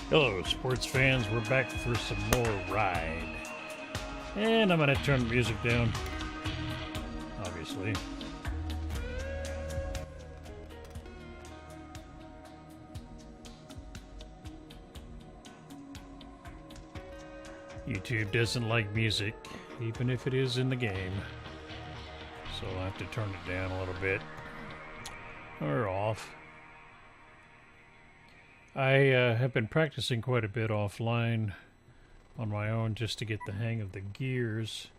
Hello, sports fans. We're back for some more Ride. And I'm going to turn the music down, obviously. YouTube doesn't like music, even if it is in the game. So I'll have to turn it down a little bit. Or off. I have been practicing quite a bit offline on my own just to get the hang of the gears.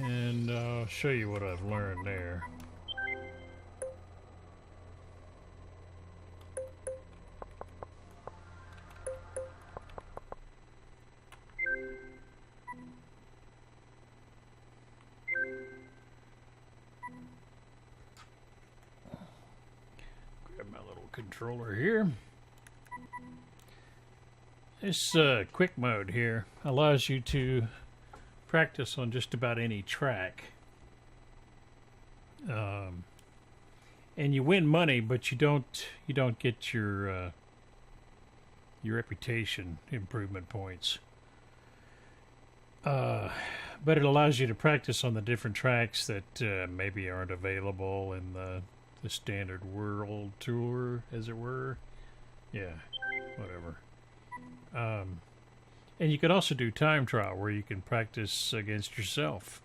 And I'll show you what I've learned there. Grab my little controller here. This quick mode here allows you to practice on just about any track. And you win money, but you don't get your reputation improvement points. But it allows you to practice on the different tracks that maybe aren't available in the standard world tour, as it were. Yeah, whatever. And you can also do time trial where you can practice against yourself,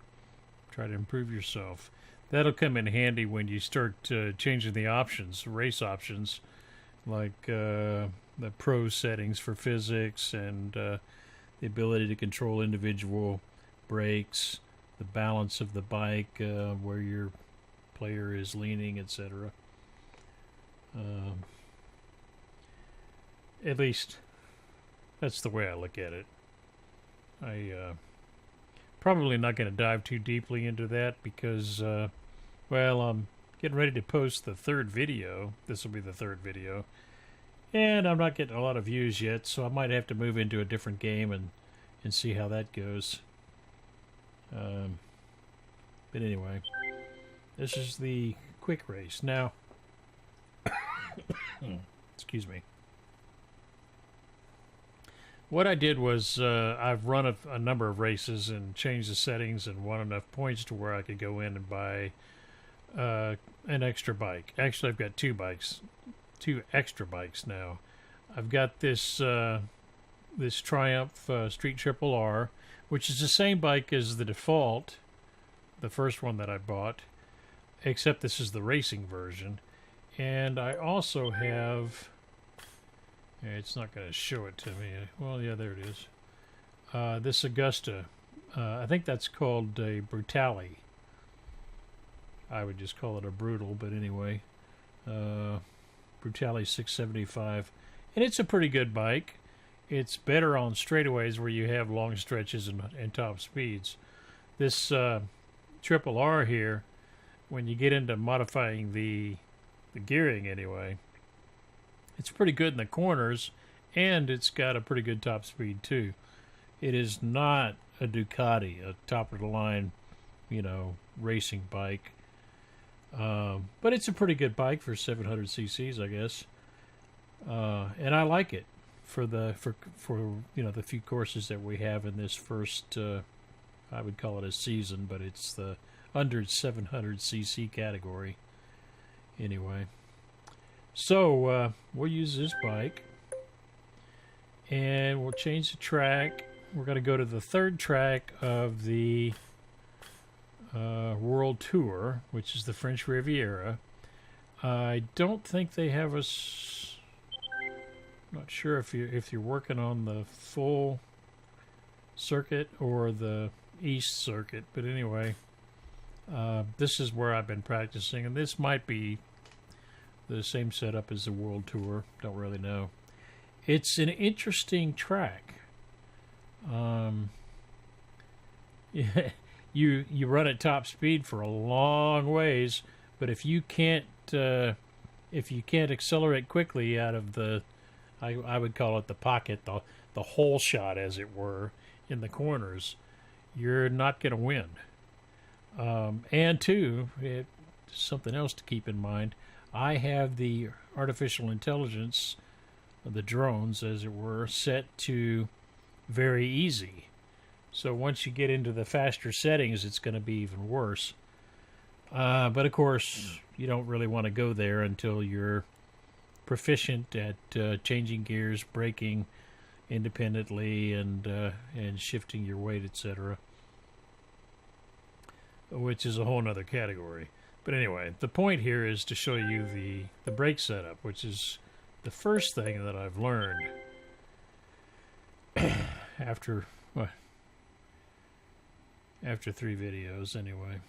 try to improve yourself. That'll come in handy when you start changing the options, race options, like the pro settings for physics and the ability to control individual brakes, the balance of the bike, where your player is leaning, etc. At least that's the way I look at it. I probably not going to dive too deeply into that because, well, I'm getting ready to post the third video. This will be the third video. And I'm not getting a lot of views yet, so I might have to move into a different game and see how that goes. But anyway, this is the quick race. Now, excuse me. What I did was I've run a number of races and changed the settings and won enough points to where I could go in and buy an extra bike. Actually, I've got two extra bikes now. I've got this this Triumph Street Triple R, which is the same bike as the default, the first one that I bought, except this is the racing version. And I also have... it's not going to show it to me. Well, yeah, there it is. This Augusta, I think that's called a Brutale. I would just call it a Brutal, but anyway. Brutale 675. And it's a pretty good bike. It's better on straightaways where you have long stretches and top speeds. This Triple R here, when you get into modifying the gearing anyway, it's pretty good in the corners, and it's got a pretty good top speed too. It is not a Ducati, a top-of-the-line, racing bike. But it's a pretty good bike for 700 cc's, I guess. And I like it for the few courses that we have in this first, I would call it a season, but it's the under 700 cc category. Anyway. So, we'll use this bike, and we'll change the track. We're going to go to the third track of the World Tour, which is the French Riviera. I don't think they have us... not sure if you're working on the full circuit or the East Circuit, but anyway, this is where I've been practicing, and this might be the same setup as the World Tour. Don't really know. It's an interesting track. Yeah, you run at top speed for a long ways, but if you can't accelerate quickly out of the, I would call it the pocket, the hole shot, as it were, in the corners, you're not going to win. And two, something else to keep in mind. I have the artificial intelligence, the drones as it were, set to very easy. So once you get into the faster settings, it's going to be even worse. But of course, you don't really want to go there until you're proficient at changing gears, braking independently, and shifting your weight, etc., which is a whole other category. But anyway, the point here is to show you the brake setup, which is the first thing that I've learned after 3 videos anyway.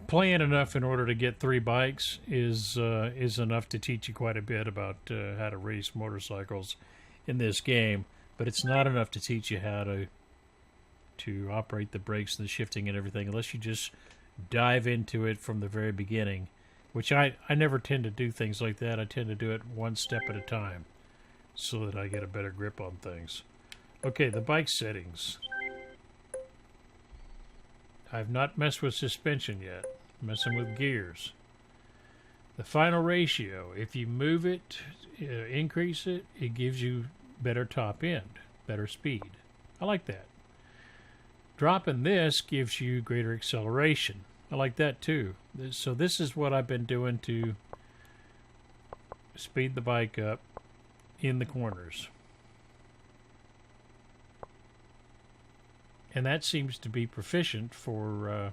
Playing enough in order to get 3 bikes is enough to teach you quite a bit about how to race motorcycles in this game, but it's not enough to teach you how to operate the brakes and the shifting and everything unless you just dive into it from the very beginning, which I never tend to do things like that. I tend to do it one step at a time so that I get a better grip on things. Okay, the bike settings. I've not messed with suspension yet. I'm messing with gears. The final ratio, if you move it, increase it, it gives you better top end, better speed. I like that. Dropping this gives you greater acceleration. I like that too. So this is what I've been doing to speed the bike up in the corners. And that seems to be proficient for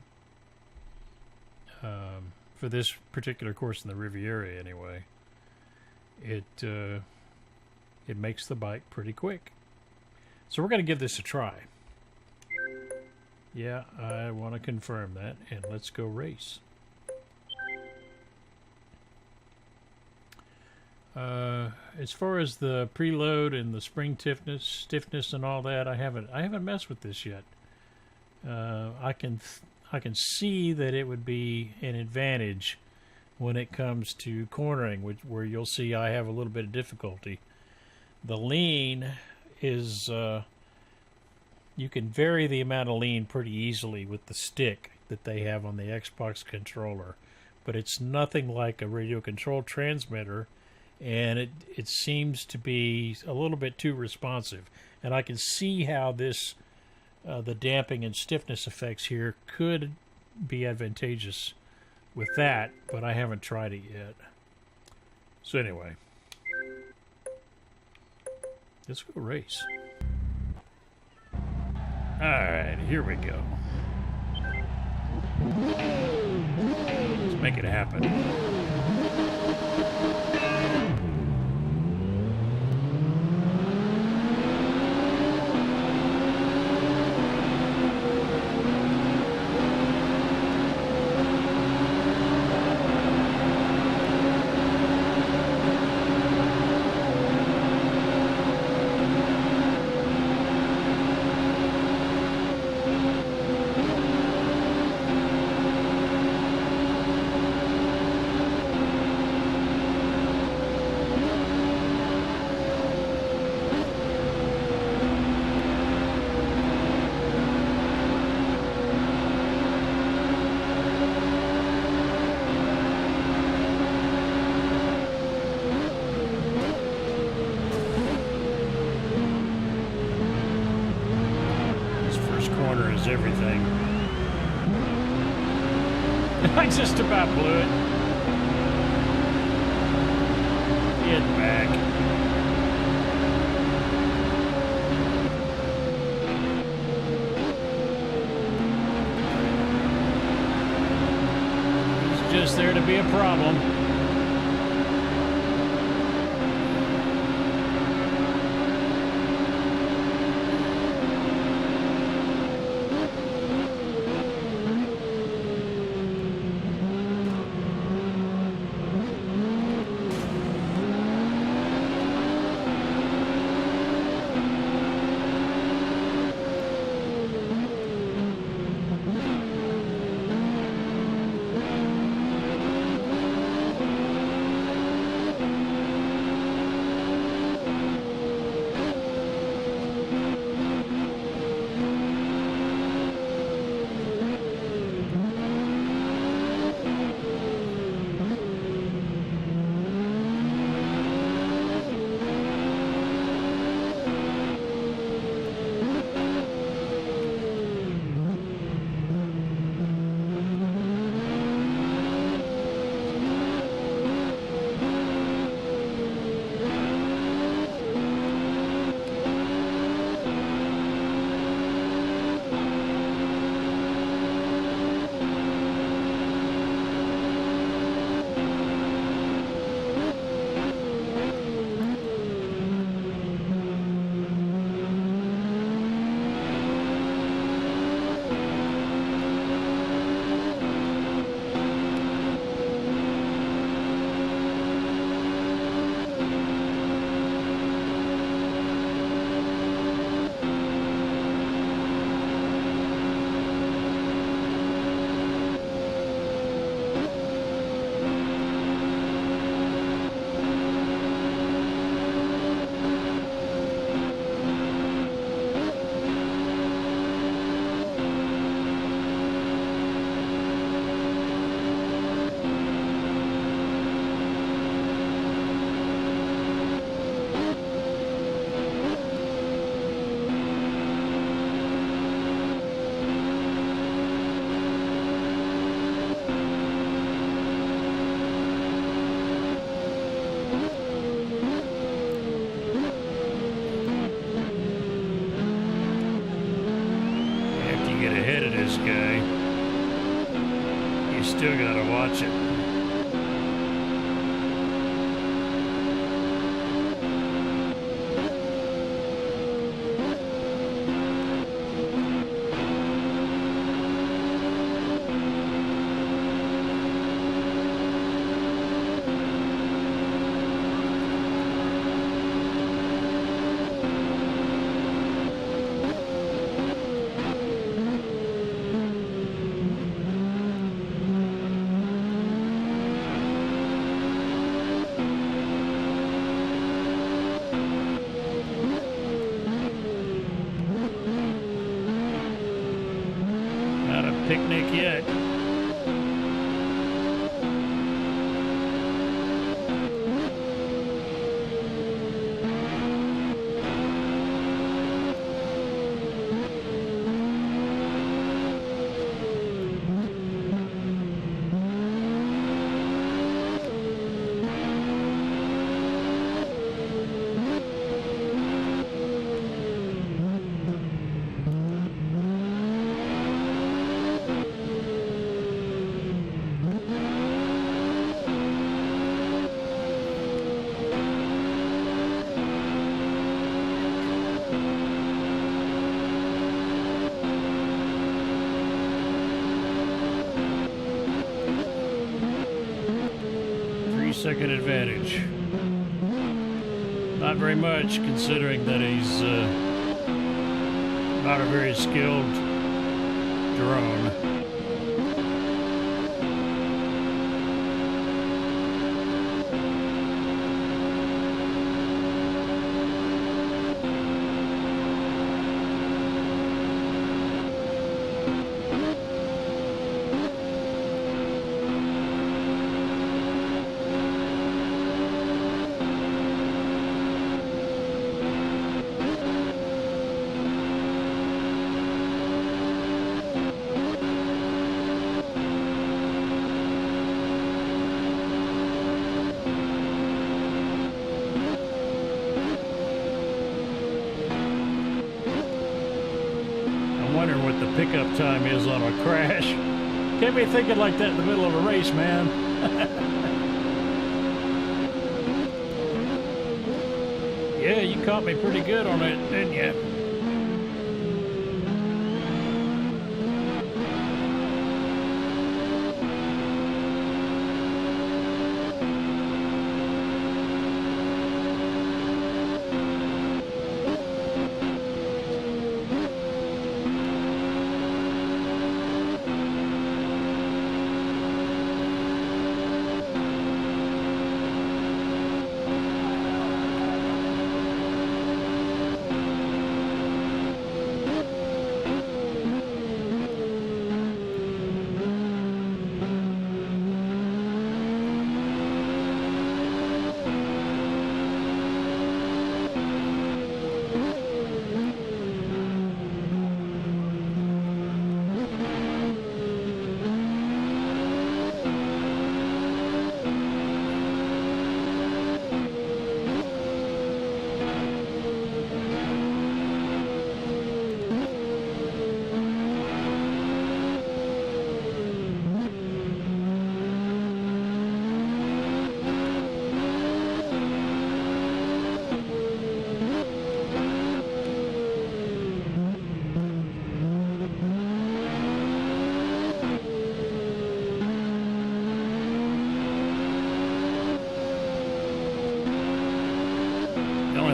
this particular course in the Riviera anyway. It makes the bike pretty quick. So we're going to give this a try. Yeah, I want to confirm that, and let's go race. As far as the preload and the spring stiffness and all that, I haven't messed with this yet. I can see that it would be an advantage when it comes to cornering, where you'll see I have a little bit of difficulty. The lean is you can vary the amount of lean pretty easily with the stick that they have on the Xbox controller, but it's nothing like a radio control transmitter, and it seems to be a little bit too responsive. And I can see how this the damping and stiffness effects here could be advantageous with that, but I haven't tried it yet. So anyway, let's go race. Alright, here we go. Let's make it happen. Everything. I just about blew it. Get back. It's just there to be a problem. Still gotta watch it. Picnic yet. Second advantage. Not very much, considering that he's not a very skilled drone. Wondering what the pickup time is on a crash. Can't be thinking like that in the middle of a race, man. Yeah, you caught me pretty good on it, didn't you?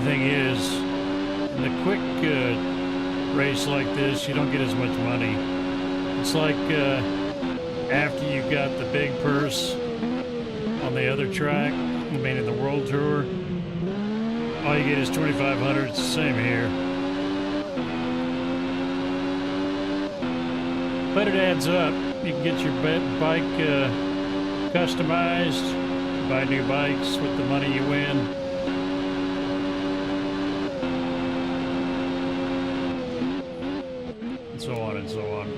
Thing is, in a quick race like this, you don't get as much money. It's like after you got the big purse on the other track, I mean in the World Tour, all you get is $2,500. It's the same here. But it adds up. You can get your bike customized, buy new bikes with the money you win. So on and so on.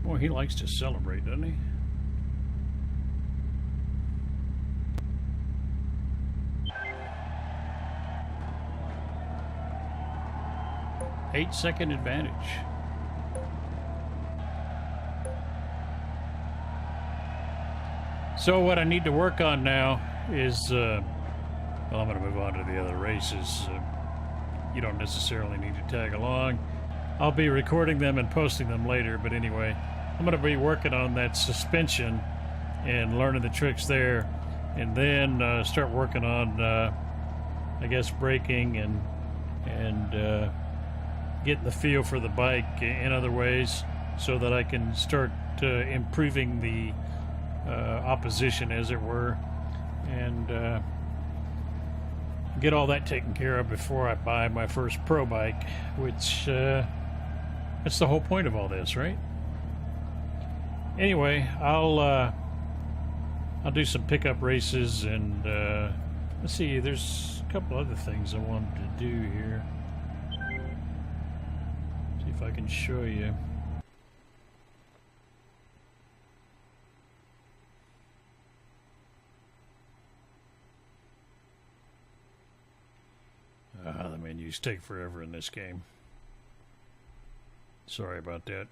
Boy, he likes to celebrate, doesn't he? Eight-second advantage. So what I need to work on now is, well, I'm going to move on to the other races. You don't necessarily need to tag along. I'll be recording them and posting them later, but anyway, I'm going to be working on that suspension and learning the tricks there, and then start working on, I guess, braking and getting the feel for the bike in other ways, so that I can start improving the opposition, as it were, and get all that taken care of before I buy my first pro bike, which that's the whole point of all this, right? Anyway, I'll do some pickup races, and let's see, there's a couple other things I wanted to do here. See if I can show you. The menus take forever in this game. Sorry about that.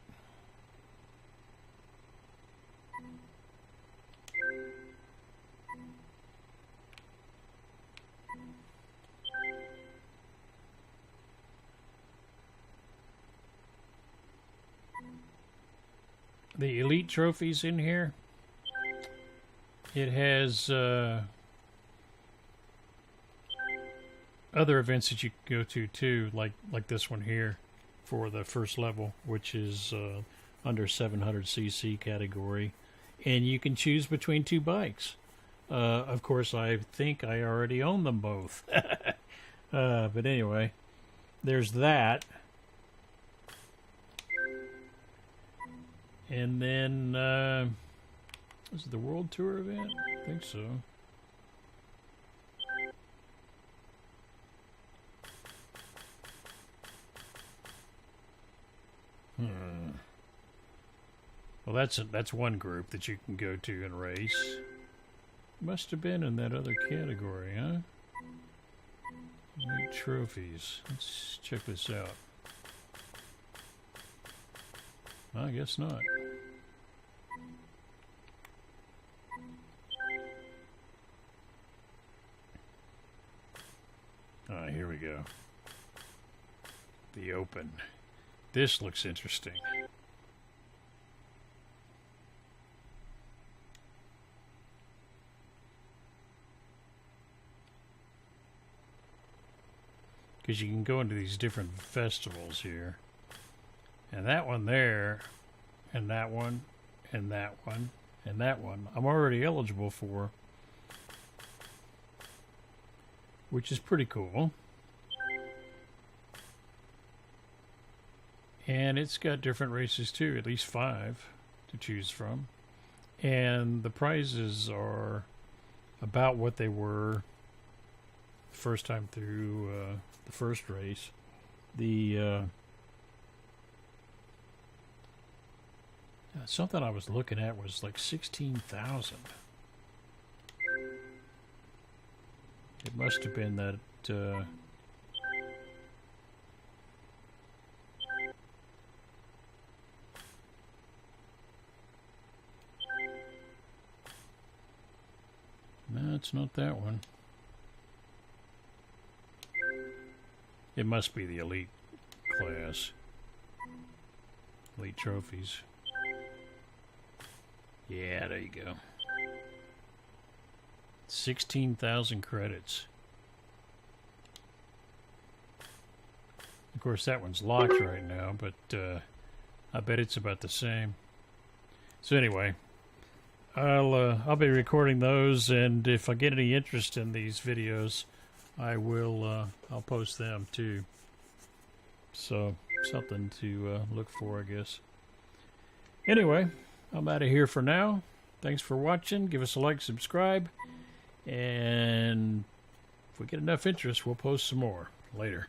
The elite trophies in here, it has other events that you can go to too, like this one here for the first level, which is under 700cc category, and you can choose between two bikes. Of course, I think I already own them both. But anyway, there's that. And then, is it the World Tour event? I think so. Well, that's one group that you can go to and race. Must have been in that other category, huh? Elite trophies. Let's check this out. I guess not. Ah, here we go. The Open. This looks interesting. Because you can go into these different festivals here. And that one there, and that one, and that one, and that one, I'm already eligible for, which is pretty cool. And it's got different races too, at least 5 to choose from. And the prizes are about what they were the first time through the first race. The something I was looking at was like 16,000. It must have been that. No, it's not that one. It must be the elite class. Elite trophies. Yeah, there you go. 16,000 credits. Of course, that one's locked right now, but I bet it's about the same. So anyway, I'll be recording those, and if I get any interest in these videos, I'll post them too. So something to look for, I guess. Anyway, I'm out of here for now. Thanks for watching. Give us a like, subscribe, and if we get enough interest, we'll post some more later.